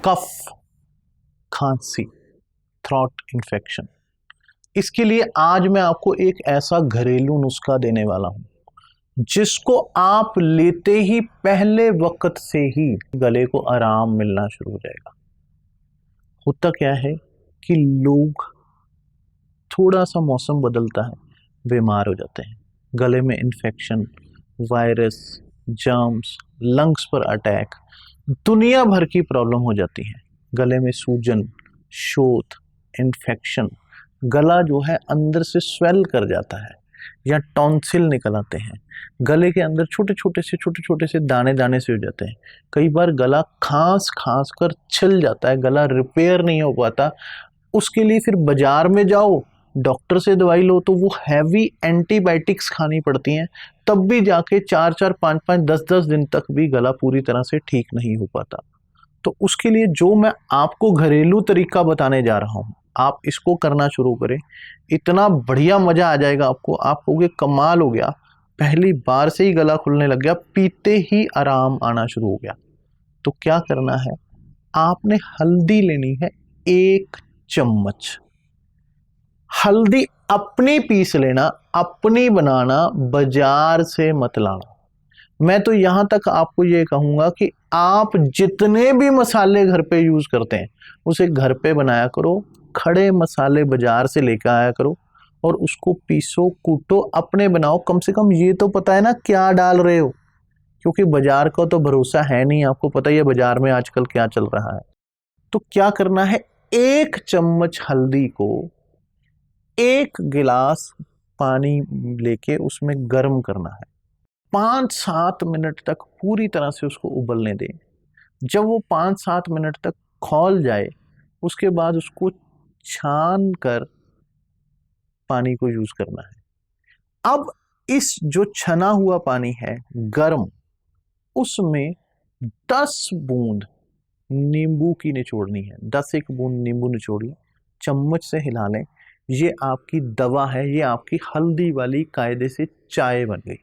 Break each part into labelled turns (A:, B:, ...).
A: कफ, खांसी, throat infection. इसके लिए आज मैं आपको एक ऐसा घरेलू नुस्खा देने वाला हूं जिसको आप लेते ही पहले वक्त से ही गले को आराम मिलना शुरू हो जाएगा। होता क्या है कि लोग थोड़ा सा मौसम बदलता है बीमार हो जाते हैं, गले में इन्फेक्शन, वायरस, जर्म्स, लंग्स पर अटैक, दुनिया भर की प्रॉब्लम हो जाती है। गले में सूजन, शोथ, इन्फेक्शन, गला जो है अंदर से स्वेल कर जाता है या टॉन्सिल निकल आते हैं, गले के अंदर छोटे छोटे से दाने दाने से हो जाते हैं। कई बार गला खांस कर छिल जाता है, गला रिपेयर नहीं हो पाता। उसके लिए फिर बाजार में जाओ, डॉक्टर से दवाई लो तो वो हैवी एंटीबायोटिक्स खानी पड़ती हैं, तब भी जाके 4-4, 5-5, 10-10 दिन तक भी गला पूरी तरह से ठीक नहीं हो पाता। तो उसके लिए जो मैं आपको घरेलू तरीका बताने जा रहा हूँ, आप इसको करना शुरू करें, इतना बढ़िया मजा आ जाएगा आपको। आप कहोगे कमाल हो गया, पहली बार से ही गला खुलने लग गया, पीते ही आराम आना शुरू हो गया। तो क्या करना है, आपने हल्दी लेनी है 1 चम्मच। हल्दी अपनी पीस लेना, अपनी बनाना, बाजार से मत लाना। मैं तो यहां तक आपको ये कहूंगा कि आप जितने भी मसाले घर पे यूज करते हैं उसे घर पे बनाया करो। खड़े मसाले बाजार से लेकर आया करो और उसको पीसो, कूटो, अपने बनाओ। कम से कम ये तो पता है ना क्या डाल रहे हो, क्योंकि बाजार का तो भरोसा है नहीं। आपको पता ही है बाजार में आजकल क्या चल रहा है। तो क्या करना है, 1 चम्मच हल्दी को 1 गिलास पानी लेके उसमें गर्म करना है। 5-7 मिनट तक पूरी तरह से उसको उबलने दें। जब वो 5-7 मिनट तक खौल जाए, उसके बाद उसको छान कर पानी को यूज करना है। अब इस जो छना हुआ पानी है गर्म, उसमें 10 बूंद नींबू की निचोड़नी है। 10 बूंद नींबू निचोड़ी, चम्मच से हिला लें। ये आपकी दवा है, ये आपकी हल्दी वाली कायदे से चाय बन गई।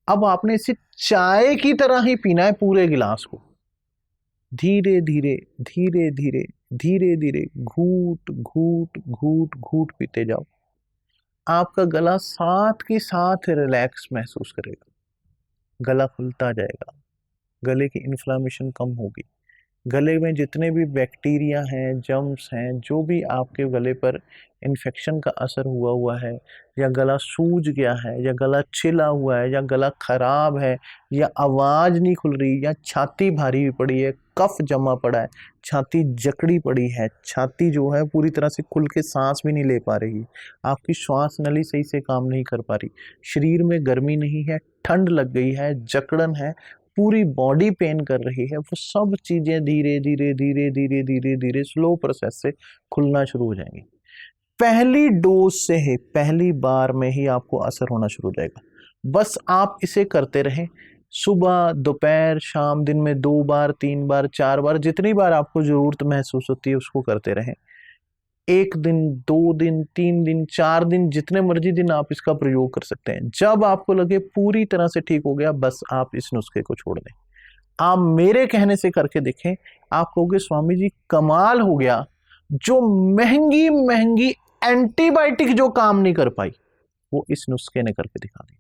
A: अब आपने इसे चाय की तरह ही पीना है, पूरे गिलास को धीरे धीरे घूट घूट घूट घूट पीते जाओ। आपका गला साथ के साथ रिलैक्स महसूस करेगा, गला खुलता जाएगा, गले की इन्फ्लामेशन कम होगी, गले में जितने भी बैक्टीरिया हैं, जर्म्स हैं, जो भी आपके गले पर इन्फेक्शन का असर हुआ है, या गला सूज गया है, या गला छिला हुआ है, या गला खराब है, या आवाज़ नहीं खुल रही, या छाती भारी पड़ी है, कफ जमा पड़ा है, छाती जकड़ी पड़ी है, छाती जो है पूरी तरह से खुल के सांस भी नहीं ले पा रही, आपकी श्वास नली सही से काम नहीं कर पा रही, शरीर में गर्मी नहीं है, ठंड लग गई है, जकड़न है, पूरी बॉडी पेन कर रही है, वो सब चीजें धीरे स्लो प्रोसेस से खुलना शुरू हो जाएंगी। पहली डोज से ही, पहली बार में ही आपको असर होना शुरू हो जाएगा। बस आप इसे करते रहें, सुबह, दोपहर, शाम, दिन में 2 बार, 3 बार, 4 बार, जितनी बार आपको जरूरत महसूस होती है उसको करते रहें। 1 दिन, 2 दिन, 3 दिन, 4 दिन, जितने मर्जी दिन आप इसका प्रयोग कर सकते हैं। जब आपको लगे पूरी तरह से ठीक हो गया, बस आप इस नुस्खे को छोड़ दें। आप मेरे कहने से करके देखें, आप कहोगे स्वामी जी कमाल हो गया, जो महंगी एंटीबायोटिक जो काम नहीं कर पाई वो इस नुस्खे ने करके दिखा दी।